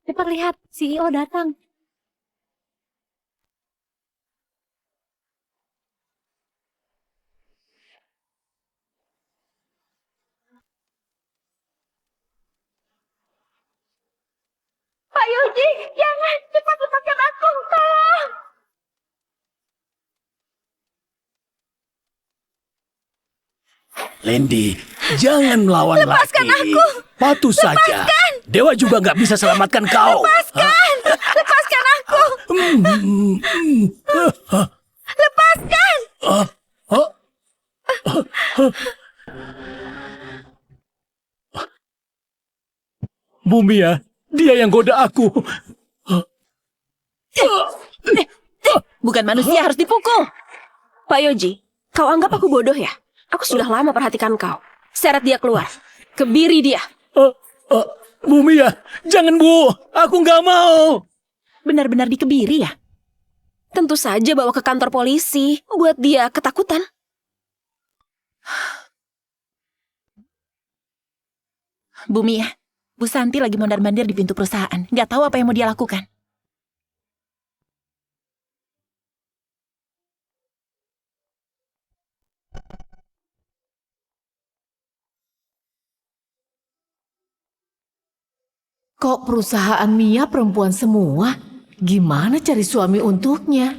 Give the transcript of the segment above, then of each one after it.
Cepat lihat, CEO datang. Pak Yuji, jangan cepat lepaskan aku, tolong. Lendi, jangan melawan Lepaskan lagi. aku. Patuh saja. Dewa juga nggak bisa selamatkan kau. Lepaskan! Lepaskan aku! Lepaskan! Bumi ya, dia yang goda aku. Bukan manusia harus dipukul. Pak Yoji, kau anggap aku bodoh ya? Aku sudah lama perhatikan kau. Seret dia keluar. Kebiri dia. Bumi ya, jangan Bu, aku nggak mau. Benar-benar dikebiri ya? Tentu saja bawa ke kantor polisi. Buat dia ketakutan. Bumi ya, Bu Santi lagi mondar-mandir di pintu perusahaan. Nggak tahu apa yang mau dia lakukan. Kok perusahaan Mia perempuan semua? Gimana cari suami untuknya?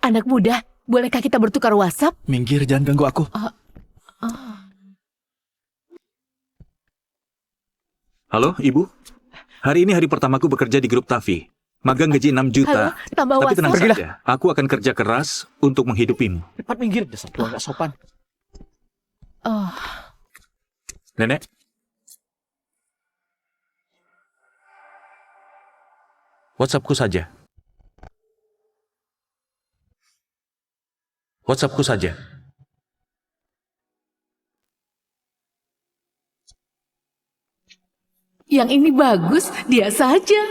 Anak muda, bolehkah kita bertukar WhatsApp? Minggir, jangan ganggu aku. Halo, Ibu. Hari ini hari pertamaku bekerja di grup Tavi. Magang gaji 6 juta. Halo, tambah Tapi tenang WhatsApp. saja, aku akan kerja keras untuk menghidupimu. Cepat minggir, dasar tua nggak sopan. Oh, Nenek, WhatsAppku saja. WhatsAppku saja. yang ini bagus, dia saja.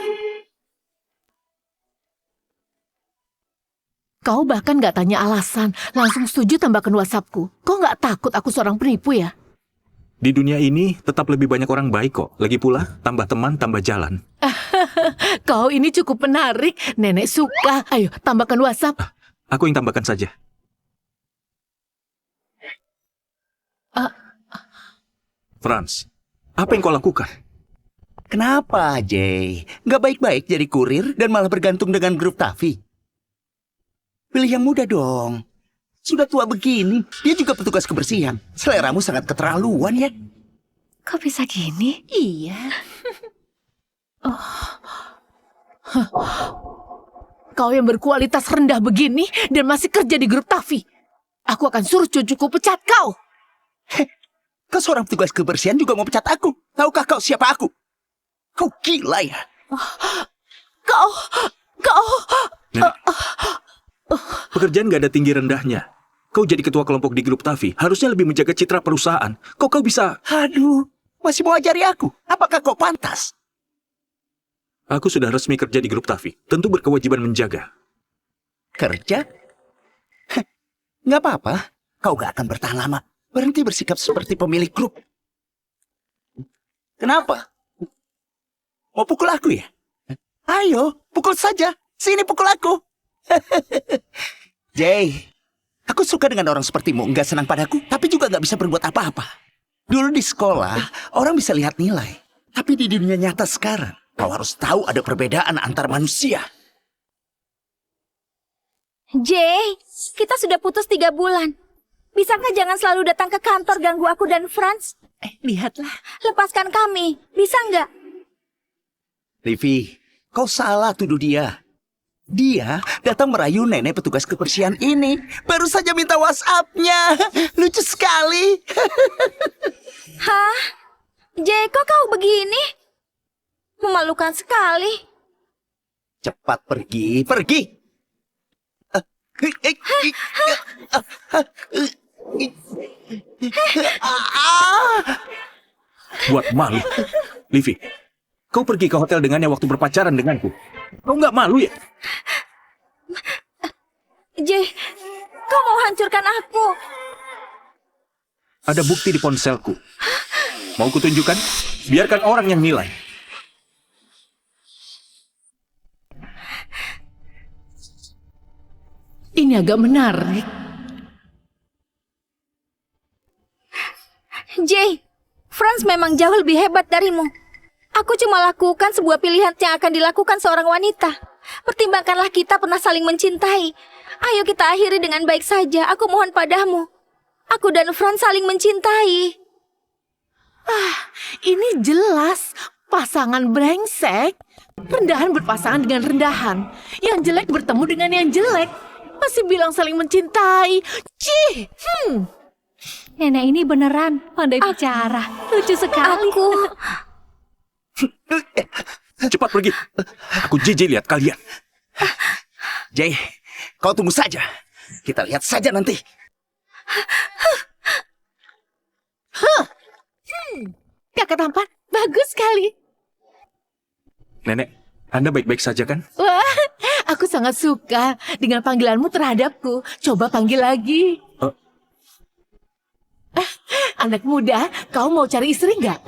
Kau bahkan gak tanya alasan, langsung setuju tambahkan WhatsAppku. Kau gak takut aku seorang penipu ya? Di dunia ini tetap lebih banyak orang baik kok. Lagi pula, tambah teman, tambah jalan. Kau ini cukup menarik, nenek suka. Ayo, tambahkan WhatsApp. Aku yang tambahkan saja. Franz, apa yang kau lakukan? Kenapa, Jay? Nggak baik-baik jadi kurir dan malah bergantung dengan grup Tavi. Pilih yang muda dong. Sudah tua begini, dia juga petugas kebersihan. Seleramu sangat keterlaluan ya. Kok bisa gini? Iya. Kau yang berkualitas rendah begini dan masih kerja di grup Tavi. Aku akan suruh cucuku pecat kau. Kau seorang petugas kebersihan juga mau pecat aku. Tahukah kau siapa aku? Kau gila ya? Kau... Nenek, pekerjaan gak ada tinggi rendahnya. Kau jadi ketua kelompok di grup Tavi, harusnya lebih menjaga citra perusahaan. Kau bisa... Aduh, masih mau ajari aku? Apakah kau pantas? Aku sudah resmi kerja di grup Tavi, tentu berkewajiban menjaga. Kerja? Heh, nggak apa-apa. Kau gak akan bertahan lama. Berhenti bersikap seperti pemilik grup. Kenapa? Mau pukul aku ya? Ayo, pukul saja. Sini pukul aku. Jay, aku suka dengan orang sepertimu. Nggak senang padaku, tapi juga nggak bisa berbuat apa-apa. Dulu di sekolah, orang bisa lihat nilai. Tapi di dunia nyata sekarang, kau harus tahu ada perbedaan antar manusia. Jay, kita sudah putus 3 bulan. Bisakah jangan selalu datang ke kantor ganggu aku dan Franz? Lihatlah. Lepaskan kami, bisa nggak? Livi, kau salah tuduh dia. Dia datang merayu nenek petugas kebersihan ini. Baru saja minta WhatsApp-nya. Lucu sekali. Hah? Jay, kok kau begini? Memalukan sekali. Cepat pergi, pergi. Buat malu. Livi, kau pergi ke hotel dengannya waktu berpacaran denganku. Kau nggak malu ya? Jay, kau mau hancurkan aku. Ada bukti di ponselku. Mau kutunjukkan? Biarkan orang yang nilai. Ini agak menarik. Jay, Franz memang jauh lebih hebat darimu. Aku cuma lakukan sebuah pilihan yang akan dilakukan seorang wanita. Pertimbangkanlah kita pernah saling mencintai. Ayo kita akhiri dengan baik saja. Aku mohon padamu. Aku dan Franz saling mencintai. Ini jelas pasangan brengsek. Rendahan berpasangan dengan rendahan. Yang jelek bertemu dengan yang jelek. Masih bilang saling mencintai. Cih! Nenek ini beneran pandai bicara. Lucu sekali. Aku... Cepat pergi. Aku jijik lihat kalian. Jay, kau tunggu saja. Kita lihat saja nanti. Kakak tampan, bagus sekali. Nenek, Anda baik-baik saja kan? Wah, aku sangat suka dengan panggilanmu terhadapku. Coba panggil lagi. Anak muda, kau mau cari istri nggak?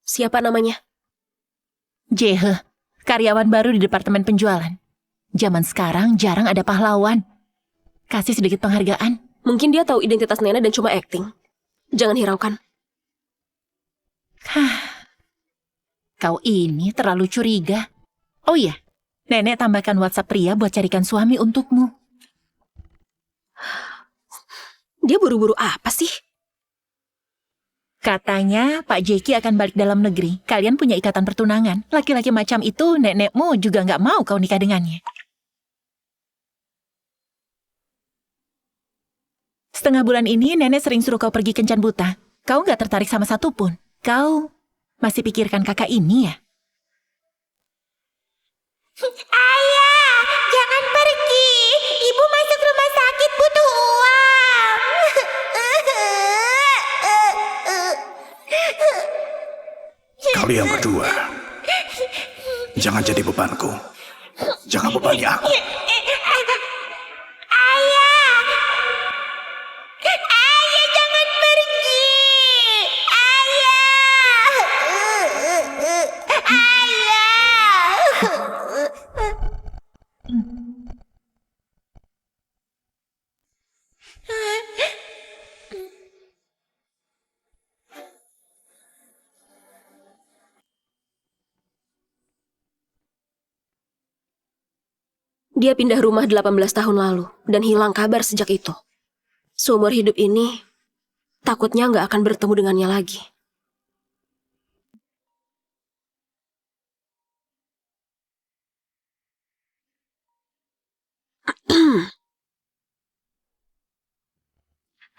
Siapa namanya? Jehe, karyawan baru di departemen penjualan. Zaman sekarang jarang ada pahlawan. Kasih sedikit penghargaan. Mungkin dia tahu identitas Nenek dan cuma acting. Jangan hiraukan. Kau ini terlalu curiga. Oh iya, Nenek tambahkan WhatsApp pria buat carikan suami untukmu. Dia buru-buru apa sih? Katanya Pak Jeki akan balik dalam negeri. Kalian punya ikatan pertunangan. Laki-laki macam itu nenekmu juga nggak mau kau nikah dengannya. Setengah bulan ini nenek sering suruh kau pergi kencan buta. Kau nggak tertarik sama satupun. Kau masih pikirkan kakak ini ya? Ayah, jangan pergi. Ibu masuk rumah sakit butuh uang. Kalian berdua, jangan jadi bebanku. Jangan bebani aku. Ayah. Ayah, jangan pergi. Ayah. Ayah. Dia pindah rumah 18 tahun lalu dan hilang kabar sejak itu. Seumur hidup ini, takutnya nggak akan bertemu dengannya lagi.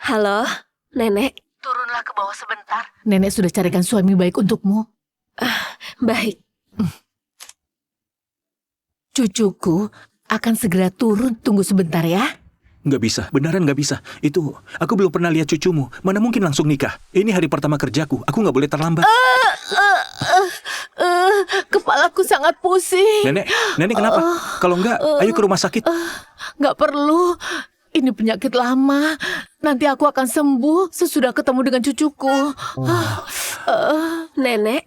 Halo, Nenek. Turunlah ke bawah sebentar. Nenek sudah carikan suami baik untukmu. Baik. Cucuku akan segera turun. Tunggu sebentar ya. Nggak bisa, beneran nggak bisa. Itu, aku belum pernah lihat cucumu. Mana mungkin langsung nikah? Ini hari pertama kerjaku. Aku nggak boleh terlambat. Kepalaku sangat pusing. Nenek kenapa? Kalau nggak, ayo ke rumah sakit. Nggak perlu. Ini penyakit lama. Nanti aku akan sembuh sesudah ketemu dengan cucuku. Nenek.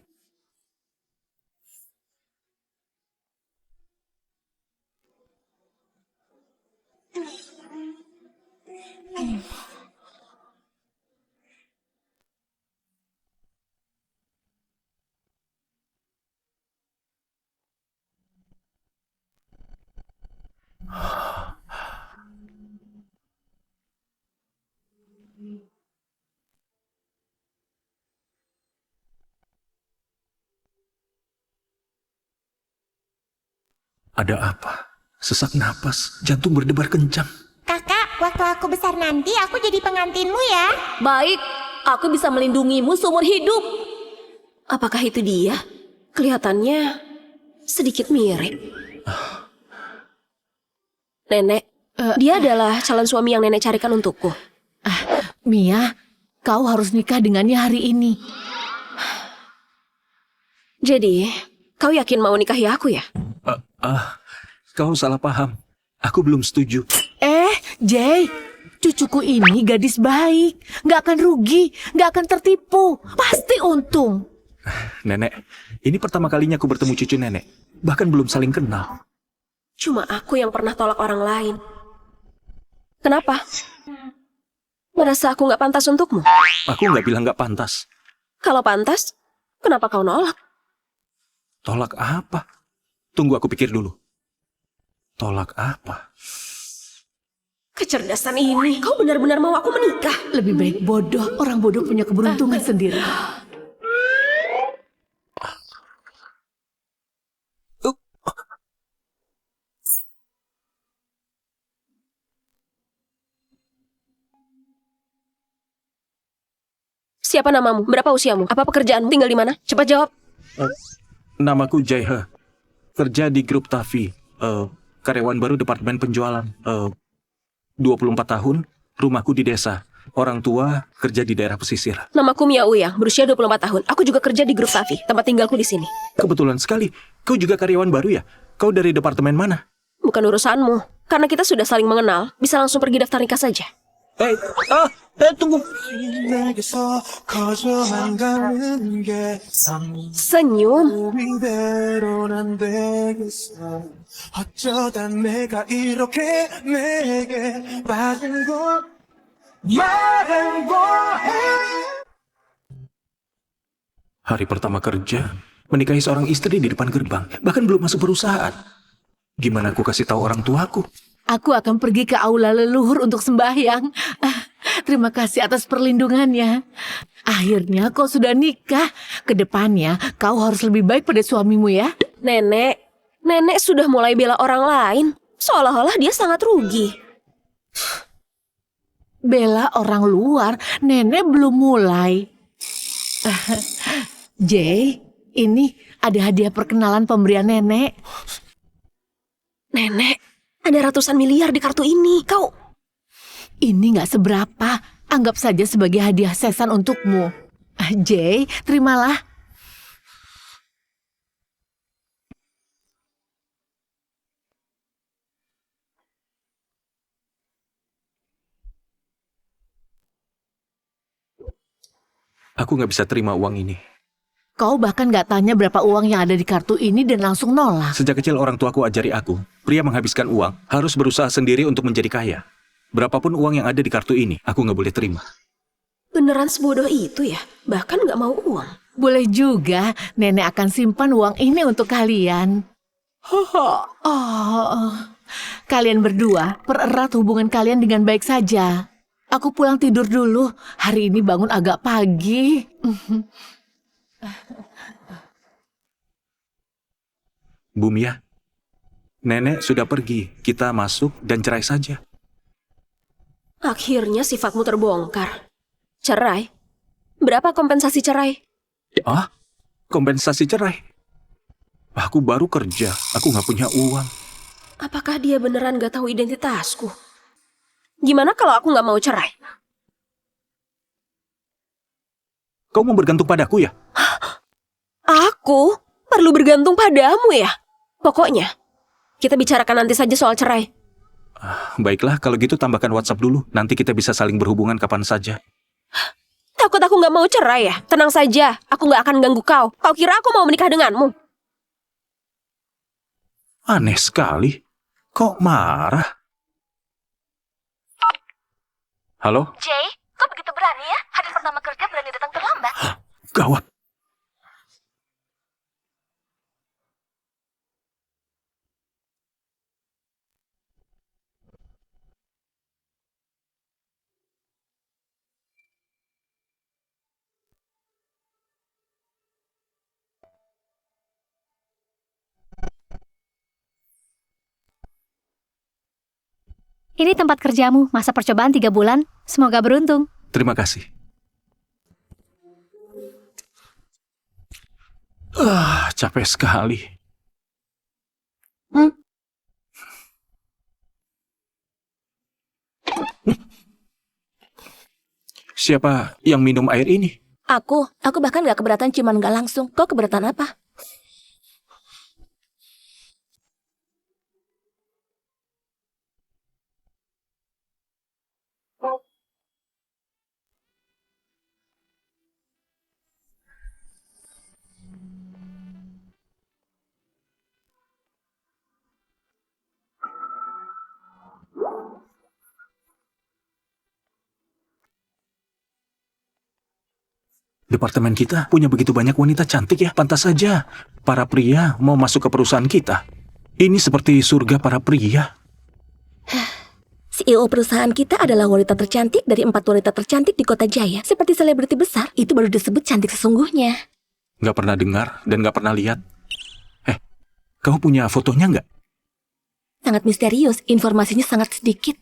Ada apa? Sesak napas, jantung berdebar kencang. Kakak, waktu aku besar nanti aku jadi pengantinmu ya. Baik, aku bisa melindungimu seumur hidup. Apakah itu dia? Kelihatannya sedikit mirip. Nenek, dia adalah calon suami yang nenek carikan untukku. Mia, kau harus nikah dengannya hari ini. Jadi, kau yakin mau nikahi aku ya? Kau salah paham. Aku belum setuju. Jay, cucuku ini gadis baik. Nggak akan rugi, nggak akan tertipu. Pasti untung. Nenek, ini pertama kalinya aku bertemu cucu nenek. Bahkan belum saling kenal. Cuma aku yang pernah tolak orang lain. Kenapa? Merasa aku nggak pantas untukmu? Aku nggak bilang nggak pantas. Kalau pantas, kenapa kau nolak? Tolak apa? Tunggu aku pikir dulu. Tolak apa? Kecerdasan ini, kau benar-benar mau aku menikah? Lebih baik bodoh. Orang bodoh punya keberuntungan sendiri. Siapa namamu? Berapa usiamu? Apa pekerjaanmu? Tinggal di mana? Cepat jawab. Namaku Jaiha. Kerja di grup Tavi. Karyawan baru departemen penjualan. 24 tahun, rumahku di desa. Orang tua kerja di daerah pesisir. Namaku Mia Uyang, berusia 24 tahun. Aku juga kerja di grup Tavi. Tempat tinggalku di sini. Kebetulan sekali. Kau juga karyawan baru ya? Kau dari departemen mana? Bukan urusanmu. Karena kita sudah saling mengenal, bisa langsung pergi daftar nikah saja. Tunggu. Senyum. Hari pertama kerja, menikahi seorang istri di depan gerbang. Bahkan belum masuk perusahaan. Gimana aku kasih tahu orang tuaku? Aku akan pergi ke aula leluhur untuk sembahyang. Terima kasih atas perlindungannya. Akhirnya kau sudah nikah. Kedepannya kau harus lebih baik pada suamimu ya. Nenek sudah mulai bela orang lain. Seolah-olah dia sangat rugi. Bela orang luar, nenek belum mulai. Jay, ini ada hadiah perkenalan pemberian nenek. Nenek, ada ratusan miliar di kartu ini. Kau... Ini nggak seberapa. Anggap saja sebagai hadiah sesan untukmu. Jay, terimalah. Aku nggak bisa terima uang ini. Kau bahkan nggak tanya berapa uang yang ada di kartu ini dan langsung nolak. Sejak kecil orang tuaku ajari aku, pria menghabiskan uang harus berusaha sendiri untuk menjadi kaya. Berapapun uang yang ada di kartu ini, aku nggak boleh terima. Beneran sebodoh itu ya? Bahkan nggak mau uang. Boleh juga, nenek akan simpan uang ini untuk kalian. Kalian berdua pererat hubungan kalian dengan baik saja. Aku pulang tidur dulu. Hari ini bangun agak pagi. Bu Mia, nenek sudah pergi. Kita masuk dan cerai saja. Akhirnya sifatmu terbongkar. Cerai? Berapa kompensasi cerai? Kompensasi cerai? Aku baru kerja, aku nggak punya uang. Apakah dia beneran gak tahu identitasku? Gimana kalau aku gak mau cerai? Kau mau bergantung padaku ya? Aku perlu bergantung padamu ya? Pokoknya, kita bicarakan nanti saja soal cerai. Baiklah, kalau gitu tambahkan WhatsApp dulu. Nanti kita bisa saling berhubungan kapan saja. Takut aku gak mau cerai ya? Tenang saja, aku gak akan ganggu kau. Kau kira aku mau menikah denganmu? Aneh sekali. Kok marah? Halo? Jay, kau begitu berani ya? Hari pertama kerja berani datang terlambat. Gawat. Ini tempat kerjamu, masa percobaan 3 bulan. Semoga beruntung. Terima kasih. Capek sekali. Siapa yang minum air ini? Aku bahkan gak keberatan ciuman gak langsung. Kau keberatan apa? Departemen kita punya begitu banyak wanita cantik ya. Pantas saja para pria mau masuk ke perusahaan kita. Ini seperti surga para pria. CEO perusahaan kita adalah wanita tercantik dari 4 wanita tercantik di kota Jaya. Seperti selebriti besar, itu baru disebut cantik sesungguhnya. Nggak pernah dengar dan nggak pernah lihat. Kamu punya fotonya nggak? Sangat misterius, informasinya sangat sedikit.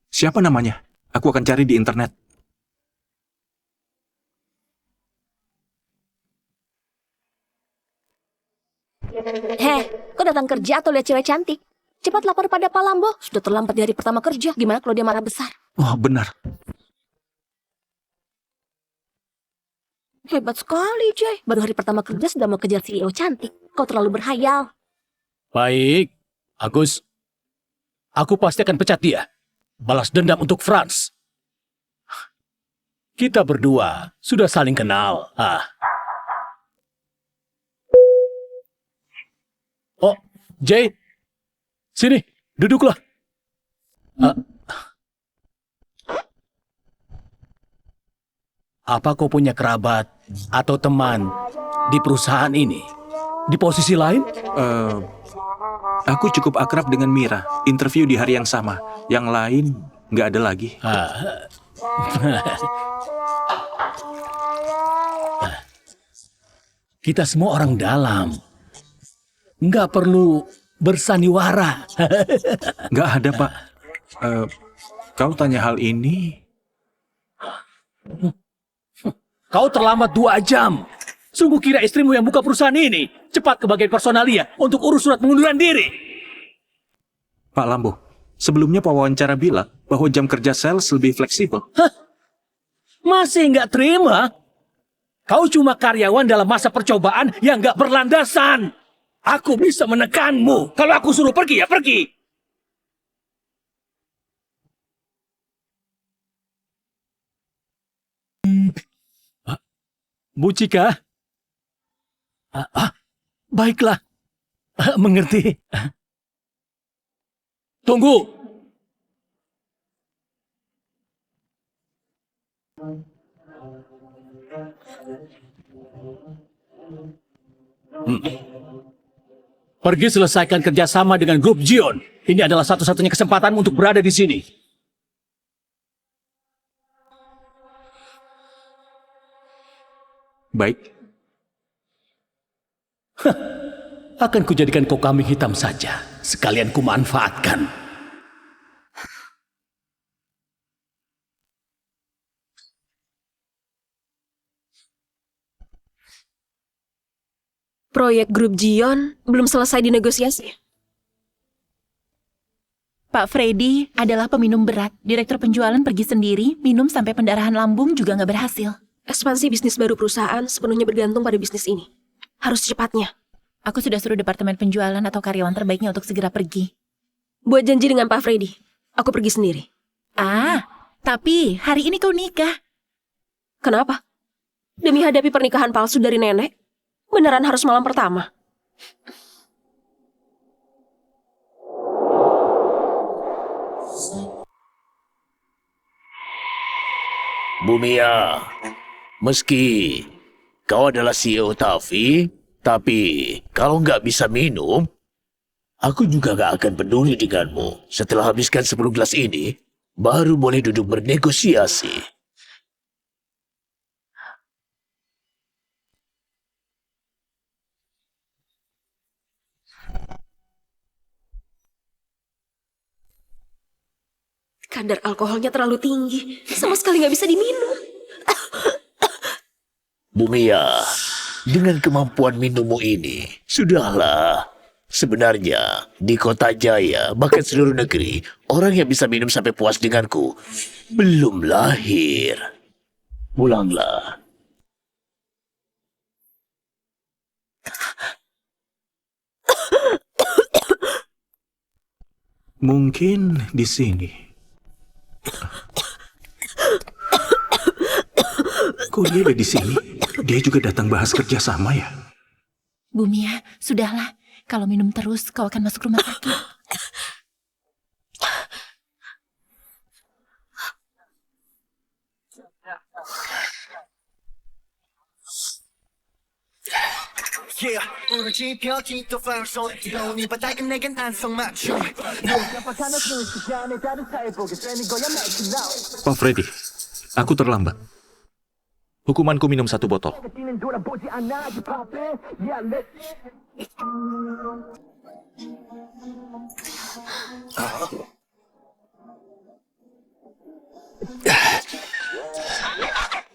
Siapa namanya? Aku akan cari di internet. Kau datang kerja atau lihat cewek cantik? Cepat lapor pada Pak Lambo. Sudah terlambat di hari pertama kerja. Gimana kalau dia marah besar? Oh, benar. Hebat sekali, Jay. Baru hari pertama kerja sudah mau kejar CEO cantik. Kau terlalu berhayal. Baik, Agus. Aku pasti akan pecat dia. Balas dendam untuk Franz. Kita berdua sudah saling kenal. Oh, Jay. Sini, duduklah. Apa kau punya kerabat atau teman di perusahaan ini? Di posisi lain? Aku cukup akrab dengan Mira. Interview di hari yang sama. Yang lain nggak ada lagi. Kita semua orang dalam. Nggak perlu bersandiwara. Nggak ada, Pak. Kau tanya hal ini? Kau terlambat 2 jam. Sungguh kira istrimu yang buka perusahaan ini. Cepat ke bagian personalia untuk urus surat pengunduran diri. Pak Lambo, sebelumnya pewawancara bilang bahwa jam kerja sales lebih fleksibel. Masih nggak terima? Kau cuma karyawan dalam masa percobaan yang nggak berlandasan. Aku bisa menekanmu. Kalau aku suruh pergi, ya pergi. Bu Cika? Baiklah. Mengerti. Tunggu. Pergi selesaikan kerjasama dengan grup Gion. Ini adalah satu-satunya kesempatanmu untuk berada di sini. Baik. Akan kujadikan kau kambing hitam saja. Sekalian kumanfaatkan. Proyek grup Gion belum selesai dinegosiasi. Pak Freddy adalah peminum berat. Direktur penjualan pergi sendiri, minum sampai pendarahan lambung juga nggak berhasil. Ekspansi bisnis baru perusahaan sepenuhnya bergantung pada bisnis ini. Harus secepatnya. Aku sudah suruh departemen penjualan atau karyawan terbaiknya untuk segera pergi. Buat janji dengan Pak Freddy. Aku pergi sendiri. Tapi hari ini kau nikah. Kenapa? Demi hadapi pernikahan palsu dari nenek? Beneran harus malam pertama? Bumia, meski kau adalah CEO Tafi, tapi kalau nggak bisa minum, aku juga nggak akan peduli denganmu. Setelah habiskan 10 gelas ini, baru boleh duduk bernegosiasi. Kadar alkoholnya terlalu tinggi. Sama sekali nggak bisa diminum. Bumia, dengan kemampuan minummu ini, sudahlah. Sebenarnya, di kota Jaya, bahkan seluruh negeri, orang yang bisa minum sampai puas denganku belum lahir. Pulanglah. Mungkin di sini. Kok dia ada di sini? Dia juga datang bahas kerjasama ya? Bumia, sudahlah. Kalau minum terus, kau akan masuk rumah sakit. Pak Freddy, aku terlambat. Hukumanku minum 1 botol.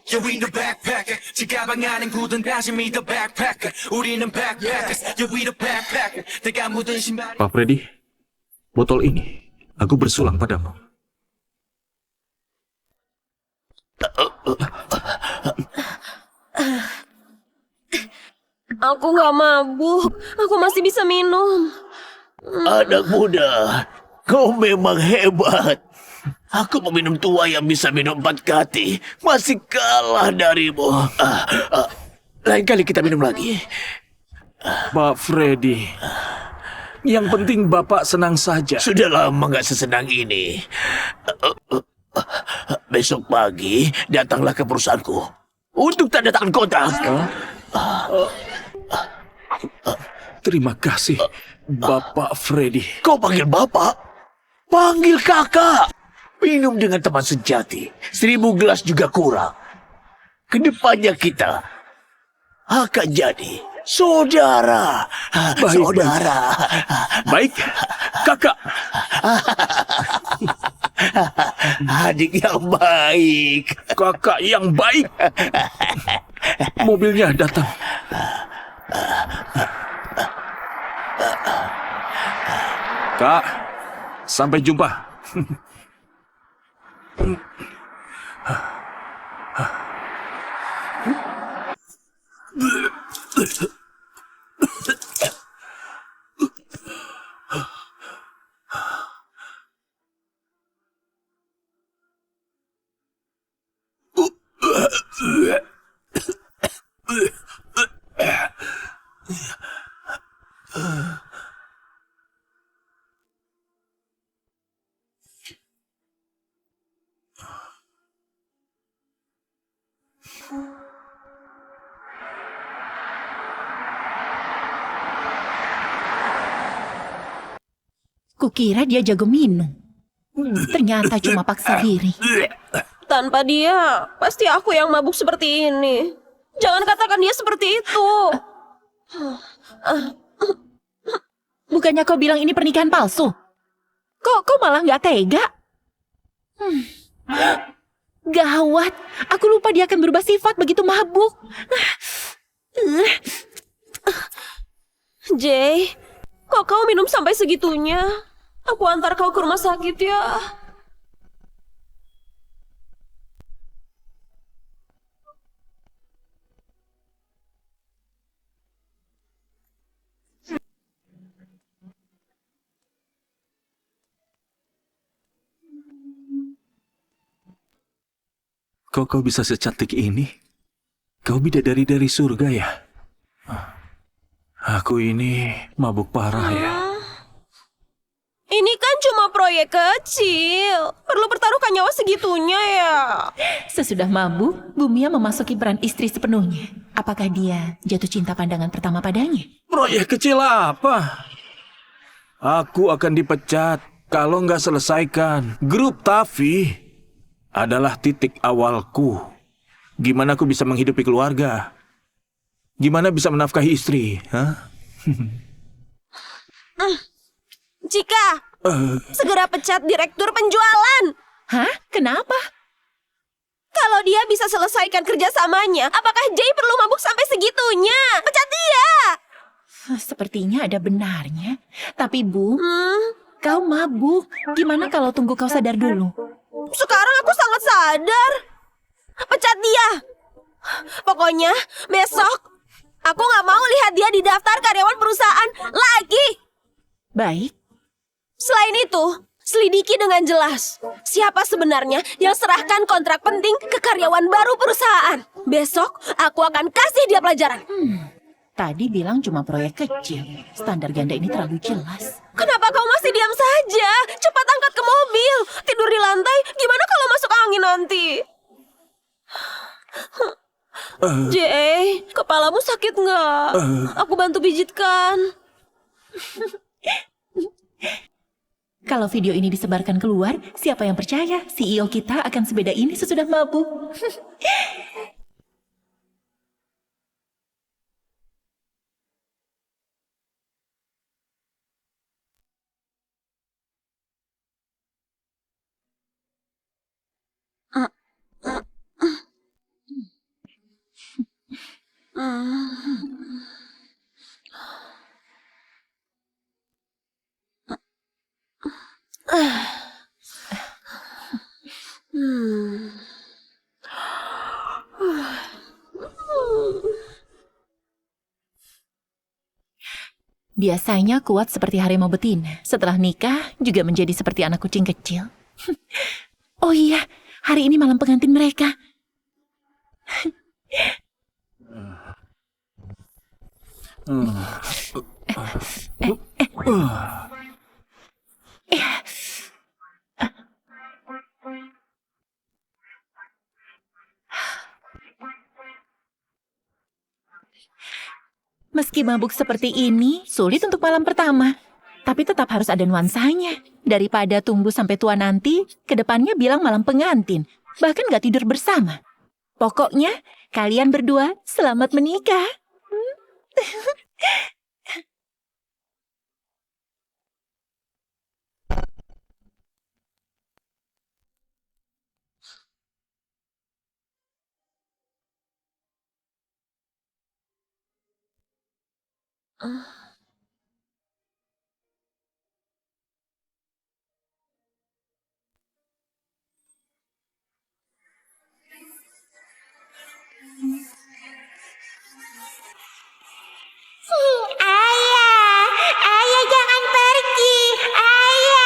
여기는 backpacker 지가방 안엔 굳은 다시 믿어 backpacker 우리는 backpackers 여기는 backpacker 내가 묻은 신발 Pak Freddy, botol ini aku bersulang padamu. Aku nggak mabuk. Aku masih bisa minum. Anak muda, kau memang hebat. Aku meminum tua yang bisa minum 4 kati. Masih kalah darimu. Lain kali kita minum lagi. Pak Freddy, yang penting Bapak senang saja. Sudah lama gak sesenang ini. Besok pagi datanglah ke perusahaanku untuk tanda tangan kontrak. Terima kasih, Bapak Freddy. Kau panggil Bapak? Panggil Kakak. Minum dengan teman sejati. 1000 gelas juga kurang. Kedepannya kita akan jadi saudara. Baik, Saudara. Baik, Kakak. Adik yang baik. Kakak yang baik. Mobilnya datang. Kak, sampai jumpa. Kukira dia jago minum. Ternyata cuma paksa diri. Tanpa dia, pasti aku yang mabuk seperti ini. Jangan katakan dia seperti itu. Bukannya kau bilang ini pernikahan palsu? Kok malah nggak tega? Gawat, aku lupa dia akan berubah sifat begitu mabuk. Jay, kok kau minum sampai segitunya? Aku antar kau ke rumah sakit ya. Kok kau bisa secantik ini? Kau bidadari dari surga ya? Aku ini mabuk parah ya. Ini kan cuma proyek kecil. Perlu pertaruhkan nyawa segitunya ya. Sesudah mabuk, Bumia memasuki peran istri sepenuhnya. Apakah dia jatuh cinta pandangan pertama padanya? Proyek kecil apa? Aku akan dipecat kalau nggak selesaikan. Grup Taffy adalah titik awalku. Gimana aku bisa menghidupi keluarga? Gimana bisa menafkahi istri? Hah? Jika segera pecat direktur penjualan. Hah? Kenapa? Kalau dia bisa selesaikan kerjasamanya, apakah Jay perlu mabuk sampai segitunya? Pecat dia! Sepertinya ada benarnya. Tapi Bu, kau mabuk. Gimana kalau tunggu kau sadar dulu? Sekarang aku sangat sadar. Pecat dia. Pokoknya besok aku nggak mau lihat dia di daftar karyawan perusahaan lagi. Baik. Selain itu, selidiki dengan jelas siapa sebenarnya yang serahkan kontrak penting ke karyawan baru perusahaan. Besok aku akan kasih dia pelajaran. Tadi bilang cuma proyek kecil. Standar ganda ini terlalu jelas. Kenapa kau masih diam saja? Cepat angkat ke mobil. Tidur di lantai, gimana kalau masuk angin nanti? Jay, kepalamu sakit nggak? Aku bantu pijitkan. Kalau video ini disebarkan keluar, siapa yang percaya CEO kita akan sebeda ini sesudah mabuk? Biasanya kuat seperti harimau betina. Setelah nikah, juga menjadi seperti anak kucing kecil. Oh iya, hari ini malam pengantin mereka. Meski mabuk seperti ini, sulit untuk malam pertama. Tapi tetap harus ada nuansanya. Daripada tunggu sampai tua nanti, kedepannya bilang malam pengantin. Bahkan gak tidur bersama. Pokoknya, kalian berdua selamat menikah. Ayah, ayah jangan pergi. Ayah,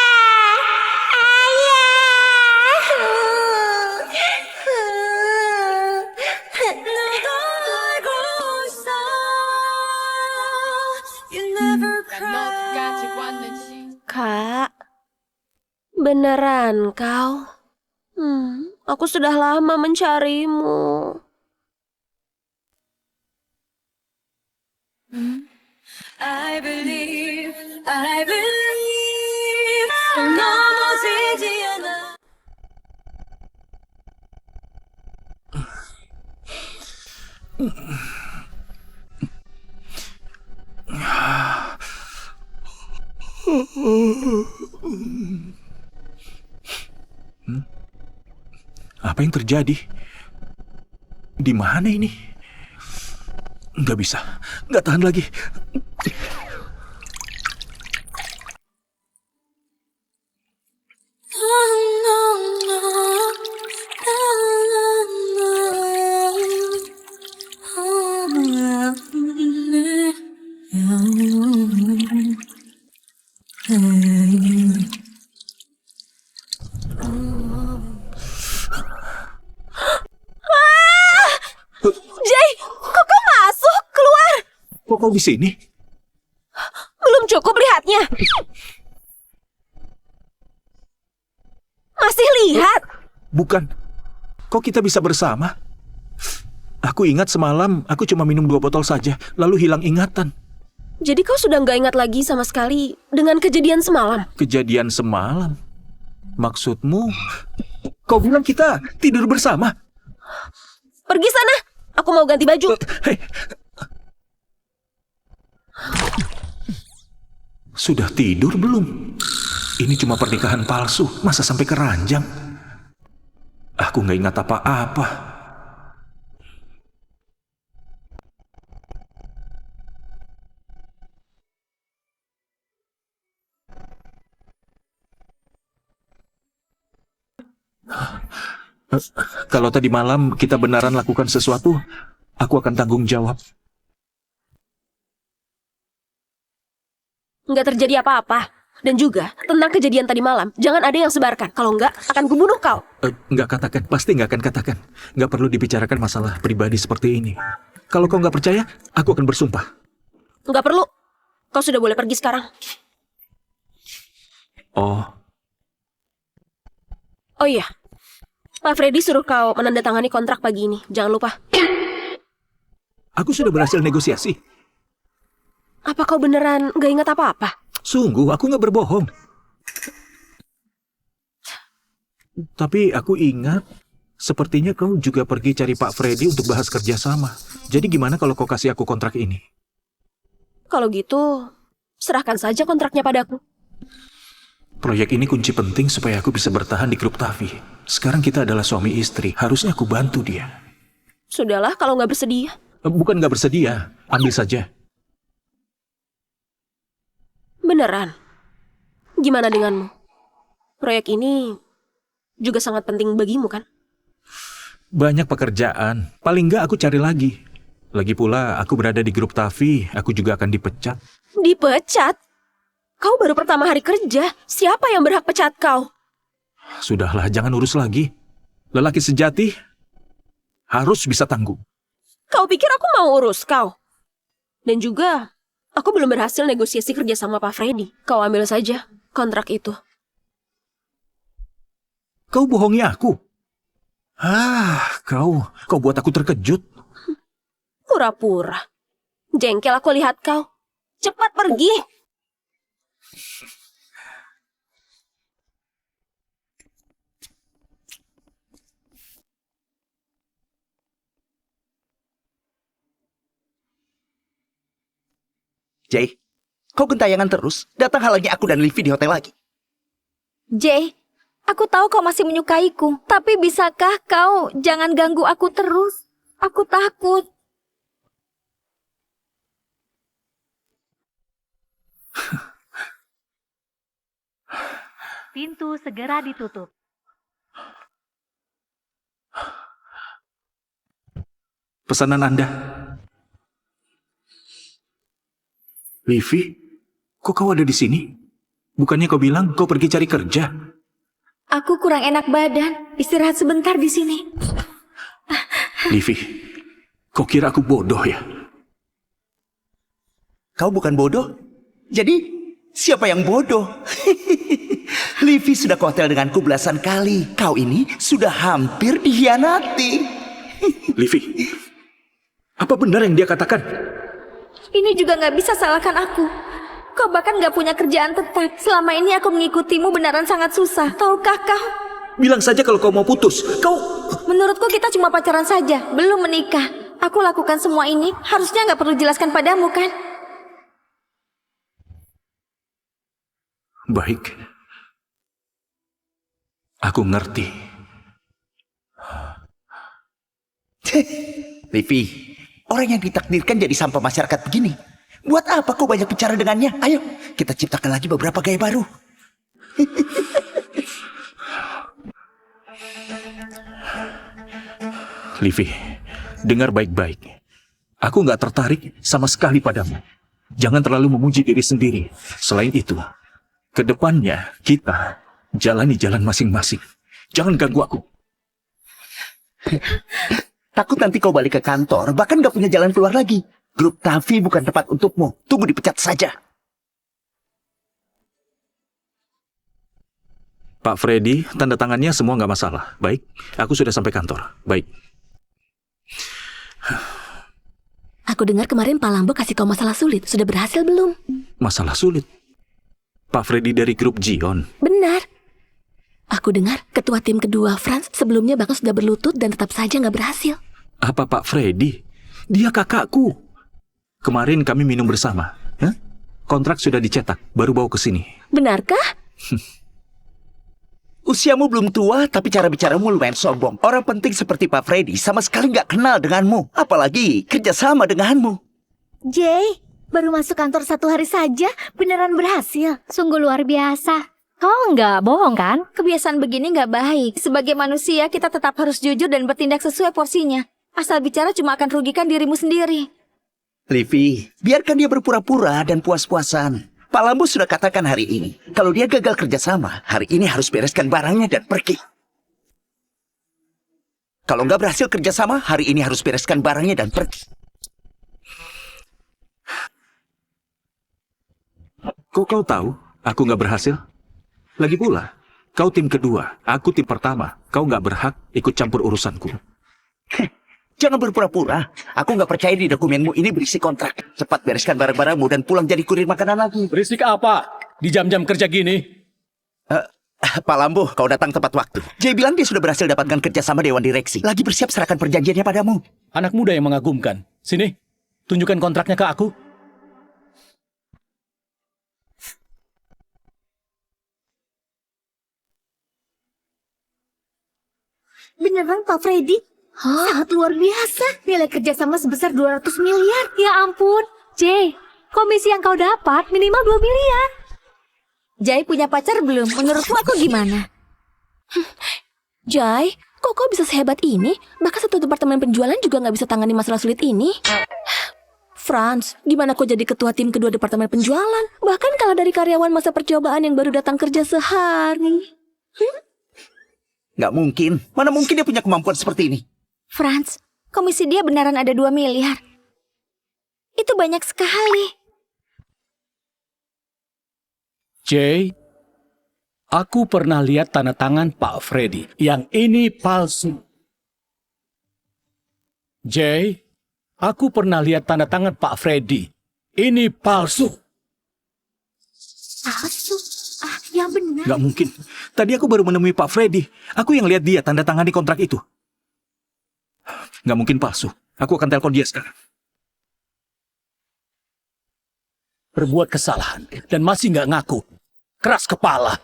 Kak, beneran kau? Aku sudah lama mencarimu. I believe. Apa yang terjadi? Di mana ini? Nggak bisa, nggak tahan lagi. Jay, kok kau masuk? Keluar! Kok kau di sini? Belum cukup lihatnya. Masih lihat? Bukan. Kok kita bisa bersama? Aku ingat semalam aku cuma minum 2 botol saja, lalu hilang ingatan. Jadi kau sudah nggak ingat lagi sama sekali dengan kejadian semalam? Kejadian semalam? Maksudmu, kau bilang kita tidur bersama? Pergi sana, aku mau ganti baju. Hei. Sudah tidur belum? Ini cuma pernikahan palsu, masa sampai keranjang? Aku nggak ingat apa-apa. Kalau tadi malam kita benaran lakukan sesuatu, aku akan tanggung jawab. Nggak terjadi apa-apa. Dan juga, tentang kejadian tadi malam, jangan ada yang sebarkan. Kalau nggak, akan kubunuh kau. Nggak katakan, pasti nggak akan katakan. Nggak perlu dibicarakan masalah pribadi seperti ini. Kalau kau nggak percaya, aku akan bersumpah. Nggak perlu. Kau sudah boleh pergi sekarang. Oh iya. Pak Freddy suruh kau menandatangani kontrak pagi ini. Jangan lupa. Aku sudah berhasil negosiasi. Apa kau beneran gak ingat apa-apa? Sungguh, aku nggak berbohong. Tapi aku ingat, sepertinya kau juga pergi cari Pak Freddy untuk bahas kerjasama. Jadi gimana kalau kau kasih aku kontrak ini? Kalau gitu, serahkan saja kontraknya padaku. Proyek ini kunci penting supaya aku bisa bertahan di grup Tavi. Sekarang kita adalah suami istri, harusnya aku bantu dia. Sudahlah kalau nggak bersedia. Bukan nggak bersedia, ambil saja. Beneran? Gimana denganmu? Proyek ini juga sangat penting bagimu kan? Banyak pekerjaan, paling nggak aku cari lagi. Lagi pula aku berada di grup Tavi, aku juga akan dipecat. Dipecat? Kau baru pertama hari kerja, siapa yang berhak pecat kau? Sudahlah, jangan urus lagi. Lelaki sejati harus bisa tanggung. Kau pikir aku mau urus kau? Dan juga, aku belum berhasil negosiasi kerja sama Pak Freddy. Kau ambil saja kontrak itu. Kau bohongi aku. Kau buat aku terkejut. Pura-pura. Jengkel aku lihat kau. Cepat pergi. Jay, kau gentayangan terus. Datang halangi aku dan Livy di hotel lagi. Jay, aku tahu kau masih menyukaiku. Tapi bisakah kau jangan ganggu aku terus? Aku takut. Pintu segera ditutup. Pesanan Anda. Livy, kok kau ada di sini? Bukannya kau bilang kau pergi cari kerja? Aku kurang enak badan. Istirahat sebentar di sini. Livy, kau kira aku bodoh ya? Kau bukan bodoh? Jadi, siapa yang bodoh? Livy sudah ke hotel denganku belasan kali. Kau ini sudah hampir dikhianati. Livy, apa benar yang dia katakan? Ini juga nggak bisa salahkan aku. Kau bahkan nggak punya kerjaan tetap. Selama ini aku mengikutimu beneran sangat susah. Tahukah kau? Bilang saja kalau kau mau putus. Menurutku kita cuma pacaran saja, belum menikah. Aku lakukan semua ini, harusnya nggak perlu jelaskan padamu kan? Baik. Aku ngerti. Livy, orang yang ditakdirkan jadi sampah masyarakat begini. Buat apa kau banyak bicara dengannya? Ayo, kita ciptakan lagi beberapa gaya baru. Livy, dengar baik-baik. Aku nggak tertarik sama sekali padamu. Jangan terlalu memuji diri sendiri. Selain itu, kedepannya kita jalani jalan masing-masing. Jangan ganggu aku. Takut nanti kau balik ke kantor, bahkan gak punya jalan keluar lagi. Grup Tavi bukan tempat untukmu. Tunggu dipecat saja. Pak Freddy, tanda tangannya semua nggak masalah. Baik, aku sudah sampai kantor. Baik. Aku dengar kemarin Pak Lambo kasih kau masalah sulit. Sudah berhasil belum? Masalah sulit? Pak Freddy dari grup Jion. Benar. Aku dengar ketua tim kedua Franz sebelumnya bahkan sudah berlutut dan tetap saja nggak berhasil. Apa Pak Freddy? Dia kakakku. Kemarin kami minum bersama. Kontrak sudah dicetak, baru bawa ke sini. Benarkah? Usiamu belum tua, tapi cara bicaramu lumayan sombong. Orang penting seperti Pak Freddy sama sekali gak kenal denganmu. Apalagi kerjasama denganmu. Jay, baru masuk kantor 1 hari saja, beneran berhasil. Sungguh luar biasa. Kau nggak bohong kan? Kebiasaan begini nggak baik. Sebagai manusia, kita tetap harus jujur dan bertindak sesuai porsinya. Asal bicara cuma akan rugikan dirimu sendiri. Livy, biarkan dia berpura-pura dan puas-puasan. Pak Lambo sudah katakan hari ini, kalau dia gagal kerjasama, hari ini harus bereskan barangnya dan pergi. Kalau nggak berhasil kerjasama, hari ini harus bereskan barangnya dan pergi. Kok kau tahu aku nggak berhasil? Lagi pula, kau tim kedua, aku tim pertama. Kau nggak berhak ikut campur urusanku. Jangan berpura-pura. Aku nggak percaya di dokumenmu ini berisi kontrak. Cepat bereskan barang-barangmu dan pulang jadi kurir makanan lagi. Berisik apa? Di jam-jam kerja gini? Pak Lambo, kau datang tepat waktu. Jay bilang dia sudah berhasil dapatkan kerja sama Dewan Direksi. Lagi bersiap serahkan perjanjiannya padamu. Anak muda yang mengagumkan. Sini, tunjukkan kontraknya ke aku. Beneran Pak Freddy? Sangat luar biasa. Nilai kerjasama sebesar 200 miliar. Ya ampun. Jay, komisi yang kau dapat minimal 2 miliar. Jai punya pacar belum? Menurutmu aku gimana? Jai, kok kau bisa sehebat ini? Bahkan satu departemen penjualan juga nggak bisa tangani masalah sulit ini. Franz, gimana kau jadi ketua tim kedua departemen penjualan? Bahkan kalah dari karyawan masa percobaan yang baru datang kerja sehari. Nggak mungkin. Mana mungkin dia punya kemampuan seperti ini? Franz, komisi dia beneran ada 2 miliar. Itu banyak sekali. Jay, aku pernah lihat tanda tangan Pak Freddy. Yang ini palsu. Jay, aku pernah lihat tanda tangan Pak Freddy. Ini palsu. Palsu? Yang benar. Nggak mungkin. Tadi aku baru menemui Pak Freddy. Aku yang lihat dia tanda tangan di kontrak itu. Nggak mungkin palsu. Aku akan telepon dia sekarang. Berbuat kesalahan dan masih nggak ngaku. Keras kepala.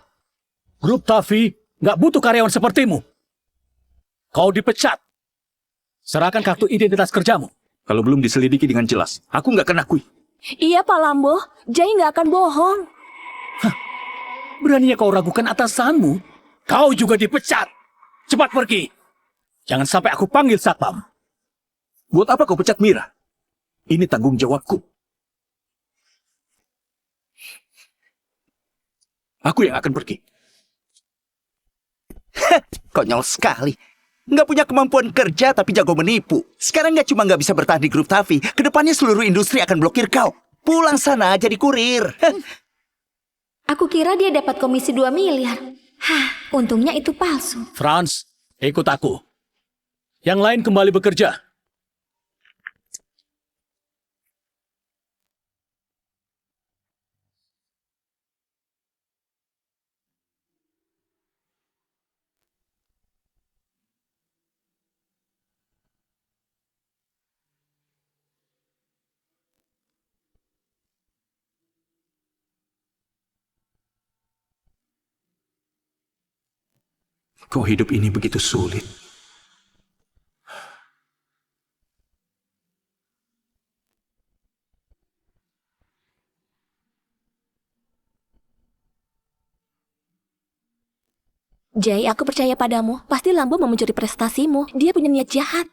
Grup Taffy nggak butuh karyawan sepertimu. Kau dipecat. Serahkan kartu identitas kerjamu. Kalau belum diselidiki dengan jelas, aku nggak akan akui. Iya Pak Lambo, Jai nggak akan bohong. Beraninya kau ragukan atasanmu? Kau juga dipecat. Cepat pergi. Jangan sampai aku panggil satpam. Buat apa kau pecat Mira? Ini tanggung jawabku. Aku yang akan pergi. Konyol sekali. Nggak punya kemampuan kerja tapi jago menipu. Sekarang nggak cuma nggak bisa bertahan di grup Taffy, kedepannya seluruh industri akan blokir kau. Pulang sana jadi kurir. Aku kira dia dapat komisi 2 miliar. Untungnya itu palsu. Franz, ikut aku. Yang lain kembali bekerja. Kok hidup ini begitu sulit? Jai, aku percaya padamu. Pasti Lambo mau mencuri prestasimu. Dia punya niat jahat.